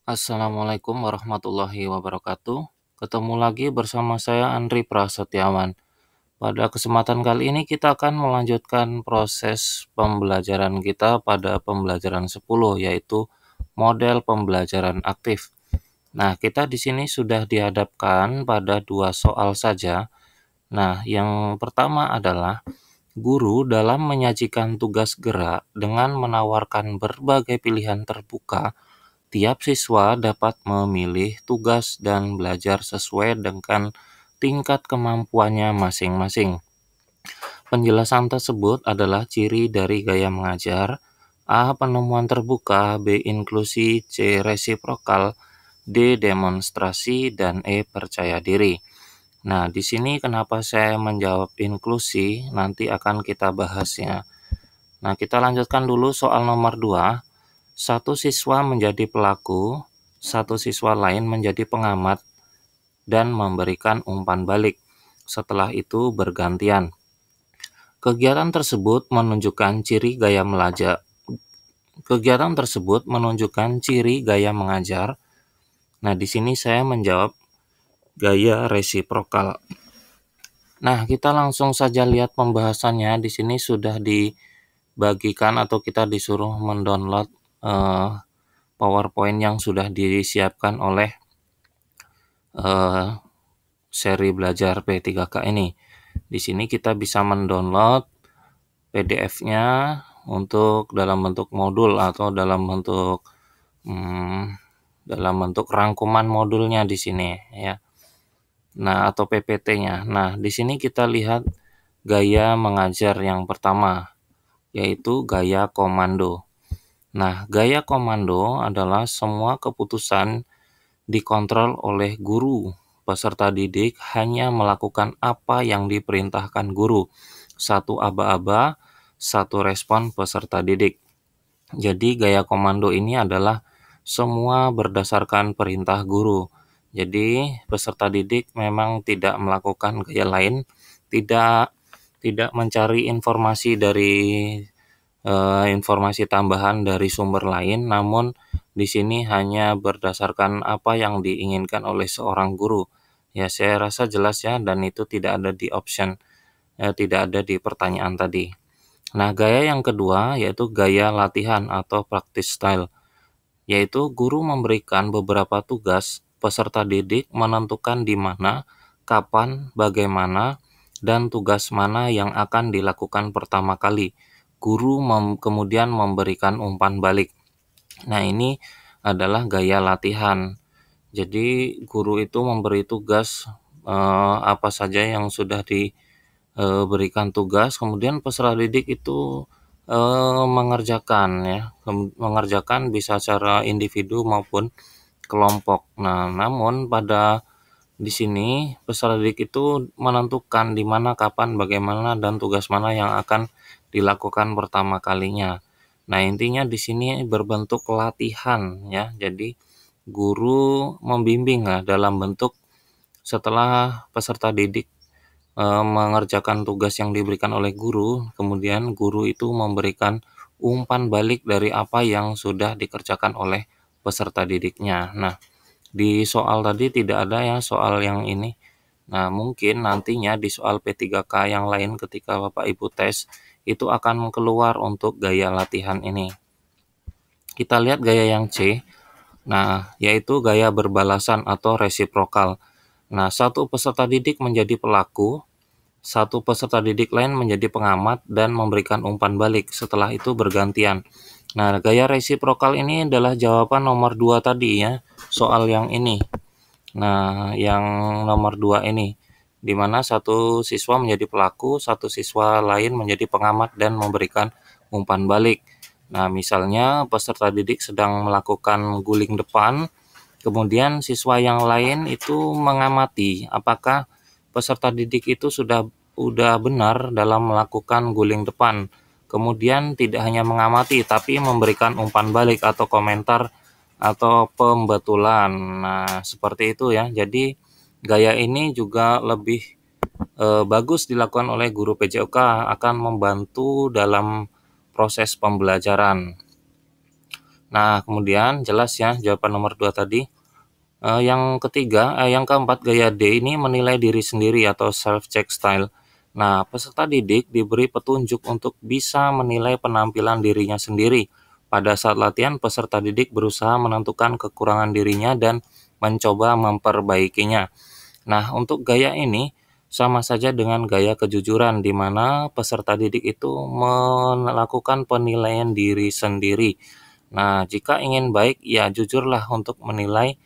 Assalamualaikum warahmatullahi wabarakatuh. Ketemu lagi bersama saya Andri Prasetyawan. Pada kesempatan kali ini kita akan melanjutkan proses pembelajaran kita pada pembelajaran 10, yaitu model pembelajaran aktif. Nah, kita di sini sudah dihadapkan pada dua soal saja. Nah, yang pertama adalah guru dalam menyajikan tugas gerak dengan menawarkan berbagai pilihan terbuka. Tiap siswa dapat memilih tugas dan belajar sesuai dengan tingkat kemampuannya masing-masing. Penjelasan tersebut adalah ciri dari gaya mengajar: A. Penemuan terbuka, B. Inklusi, C. Resiprokal, D. Demonstrasi, dan E. Percaya diri. Nah, di sini kenapa saya menjawab inklusi, nanti akan kita bahasnya. Nah, kita lanjutkan dulu soal nomor 2. Satu siswa menjadi pelaku, satu siswa lain menjadi pengamat dan memberikan umpan balik. Setelah itu bergantian. Kegiatan tersebut menunjukkan ciri gaya belajar. Kegiatan tersebut menunjukkan ciri gaya mengajar. Nah, di sini saya menjawab gaya resiprokal. Nah, kita langsung saja lihat pembahasannya. Di sini sudah dibagikan atau kita disuruh mendownload PowerPoint yang sudah disiapkan oleh seri belajar P3K ini. Di sini kita bisa mendownload PDF-nya untuk dalam bentuk modul atau dalam bentuk rangkuman modulnya di sini ya. Nah, atau PPT-nya. Nah, di sini kita lihat gaya mengajar yang pertama, yaitu gaya komando. Nah, gaya komando adalah semua keputusan dikontrol oleh guru. Peserta didik hanya melakukan apa yang diperintahkan guru. Satu aba-aba, satu respon peserta didik. Jadi gaya komando ini adalah semua berdasarkan perintah guru. Jadi peserta didik memang tidak melakukan gaya lain, tidak mencari informasi dari informasi tambahan dari sumber lain, namun di sini hanya berdasarkan apa yang diinginkan oleh seorang guru. Ya, saya rasa jelas ya, dan itu tidak ada di option, tidak ada di pertanyaan tadi. Nah, gaya yang kedua yaitu gaya latihan atau practice style, yaitu guru memberikan beberapa tugas, peserta didik menentukan di mana, kapan, bagaimana, dan tugas mana yang akan dilakukan pertama kali. Guru kemudian memberikan umpan balik. Nah, ini adalah gaya latihan. Jadi guru itu memberi tugas apa saja yang sudah diberikan tugas, kemudian peserta didik itu mengerjakan ya, mengerjakan bisa secara individu maupun kelompok. Nah, namun pada di sini peserta didik itu menentukan di mana, kapan, bagaimana, dan tugas mana yang akan dilakukan pertama kalinya. Nah, intinya di sini berbentuk latihan ya. Jadi guru membimbing lah dalam bentuk setelah peserta didik mengerjakan tugas yang diberikan oleh guru, kemudian guru itu memberikan umpan balik dari apa yang sudah dikerjakan oleh peserta didiknya. Nah, di soal tadi tidak ada ya soal yang ini. Nah, mungkin nantinya di soal P3K yang lain ketika Bapak Ibu tes, itu akan keluar untuk gaya latihan ini. Kita lihat gaya yang C. Nah, yaitu gaya berbalasan atau resiprokal. Nah, satu peserta didik menjadi pelaku, satu peserta didik lain menjadi pengamat dan memberikan umpan balik. Setelah itu bergantian. Nah, gaya resiprokal ini adalah jawaban nomor 2 tadi ya, soal yang ini. Nah, yang nomor 2 ini, di mana satu siswa menjadi pelaku, satu siswa lain menjadi pengamat dan memberikan umpan balik. Nah, misalnya peserta didik sedang melakukan guling depan, kemudian siswa yang lain itu mengamati apakah peserta didik itu sudah benar dalam melakukan guling depan. Kemudian tidak hanya mengamati tapi memberikan umpan balik atau komentar atau pembetulan. Nah, seperti itu ya. Jadi gaya ini juga lebih bagus dilakukan oleh guru PJOK, akan membantu dalam proses pembelajaran. Nah, kemudian jelas ya jawaban nomor 2 tadi. Yang keempat, gaya D ini menilai diri sendiri atau self-check style. Nah, peserta didik diberi petunjuk untuk bisa menilai penampilan dirinya sendiri. Pada saat latihan, peserta didik berusaha menentukan kekurangan dirinya dan mencoba memperbaikinya. Nah, untuk gaya ini sama saja dengan gaya kejujuran, di mana peserta didik itu melakukan penilaian diri sendiri. Nah, jika ingin baik, ya jujurlah untuk menilai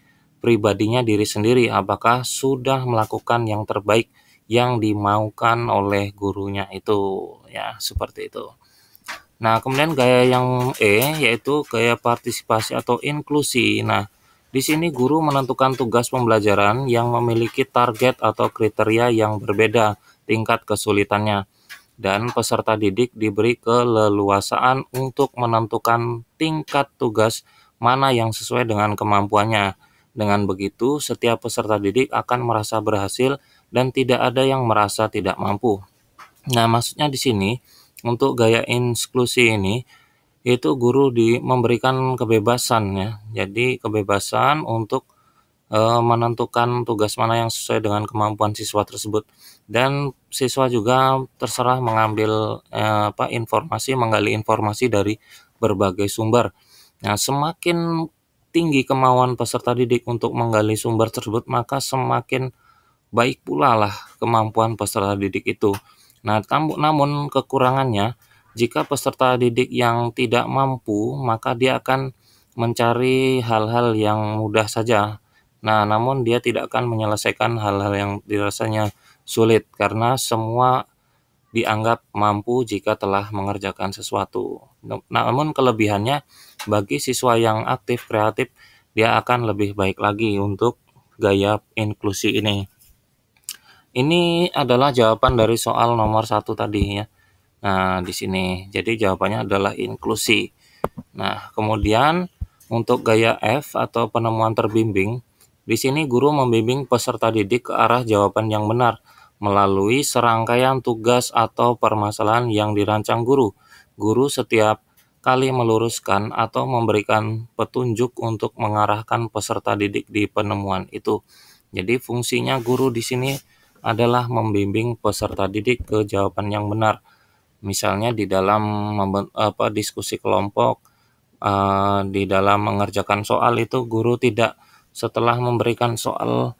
pribadinya diri sendiri, apakah sudah melakukan yang terbaik yang dimaukan oleh gurunya itu, ya seperti itu. Nah, kemudian gaya yang E yaitu gaya partisipasi atau inklusi. Nah, di sini guru menentukan tugas pembelajaran yang memiliki target atau kriteria yang berbeda tingkat kesulitannya, dan peserta didik diberi keleluasaan untuk menentukan tingkat tugas mana yang sesuai dengan kemampuannya. Dengan begitu, setiap peserta didik akan merasa berhasil dan tidak ada yang merasa tidak mampu. Nah, maksudnya di sini untuk gaya inklusi ini itu guru memberikan kebebasan ya. Jadi kebebasan untuk menentukan tugas mana yang sesuai dengan kemampuan siswa tersebut, dan siswa juga terserah mengambil menggali informasi dari berbagai sumber. Nah, semakin tinggi kemauan peserta didik untuk menggali sumber tersebut, maka semakin baik pula lah kemampuan peserta didik itu. Nah, namun kekurangannya, jika peserta didik yang tidak mampu, maka dia akan mencari hal-hal yang mudah saja. Nah, namun dia tidak akan menyelesaikan hal-hal yang dirasanya sulit, karena semua dianggap mampu jika telah mengerjakan sesuatu. Namun kelebihannya, bagi siswa yang aktif kreatif, dia akan lebih baik lagi untuk gaya inklusi ini. Ini adalah jawaban dari soal nomor 1 tadi ya. Nah, di sini. Jadi jawabannya adalah inklusi. Nah, kemudian untuk gaya F atau penemuan terbimbing, di sini guru membimbing peserta didik ke arah jawaban yang benar melalui serangkaian tugas atau permasalahan yang dirancang guru. Guru setiap kali meluruskan atau memberikan petunjuk untuk mengarahkan peserta didik di penemuan itu. Jadi fungsinya guru di sini adalah membimbing peserta didik ke jawaban yang benar. Misalnya di dalam diskusi kelompok, di dalam mengerjakan soal itu guru tidak setelah memberikan soal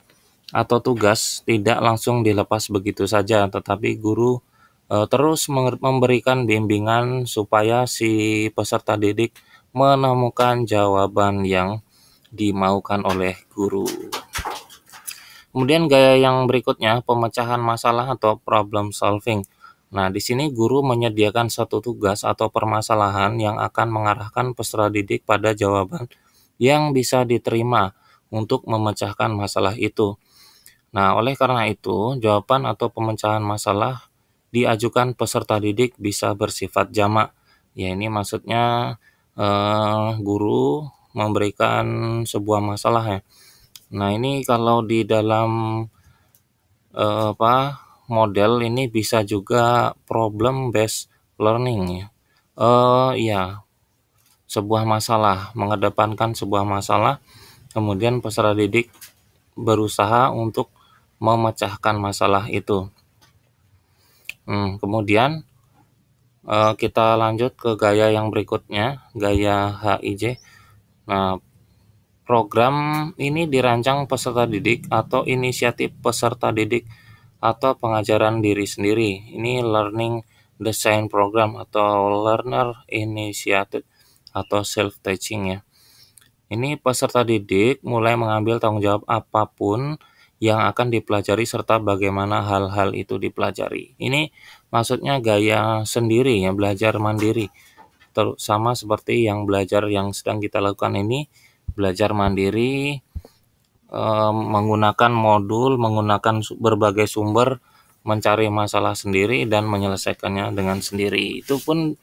atau tugas tidak langsung dilepas begitu saja, tetapi guru terus memberikan bimbingan supaya si peserta didik menemukan jawaban yang dimaukan oleh guru. Kemudian gaya yang berikutnya, pemecahan masalah atau problem solving. Nah, di sini guru menyediakan satu tugas atau permasalahan yang akan mengarahkan peserta didik pada jawaban yang bisa diterima untuk memecahkan masalah itu. Nah, oleh karena itu, jawaban atau pemecahan masalah diajukan peserta didik bisa bersifat jamak. Ya, ini maksudnya guru memberikan sebuah masalah ya. Nah, ini kalau di dalam model ini bisa juga problem based learning ya. Iya, sebuah masalah, mengedepankan sebuah masalah, kemudian peserta didik berusaha untuk memecahkan masalah itu. Kemudian kita lanjut ke gaya yang berikutnya, gaya HIJ. Nah, program ini dirancang peserta didik atau inisiatif peserta didik atau pengajaran diri sendiri. Ini learning design program atau learner initiative atau self teaching ya. Ini peserta didik mulai mengambil tanggung jawab apapun yang akan dipelajari serta bagaimana hal-hal itu dipelajari. Ini maksudnya gaya sendiri ya, belajar mandiri. Sama seperti yang belajar yang sedang kita lakukan ini, belajar mandiri, menggunakan modul, menggunakan berbagai sumber, mencari masalah sendiri dan menyelesaikannya dengan sendiri. Itu pun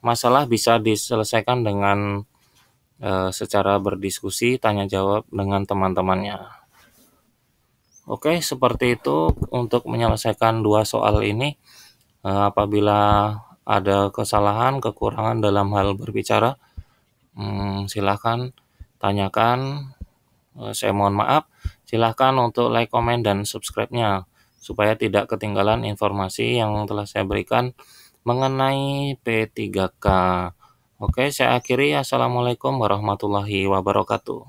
masalah bisa diselesaikan dengan secara berdiskusi, tanya jawab dengan teman-temannya. Oke, seperti itu untuk menyelesaikan 2 soal ini. Apabila ada kesalahan, kekurangan dalam hal berbicara, Silahkan tanyakan, saya mohon maaf, silahkan untuk like, komen, dan subscribe-nya, supaya tidak ketinggalan informasi yang telah saya berikan mengenai P3K. Oke, saya akhiri. Assalamualaikum warahmatullahi wabarakatuh.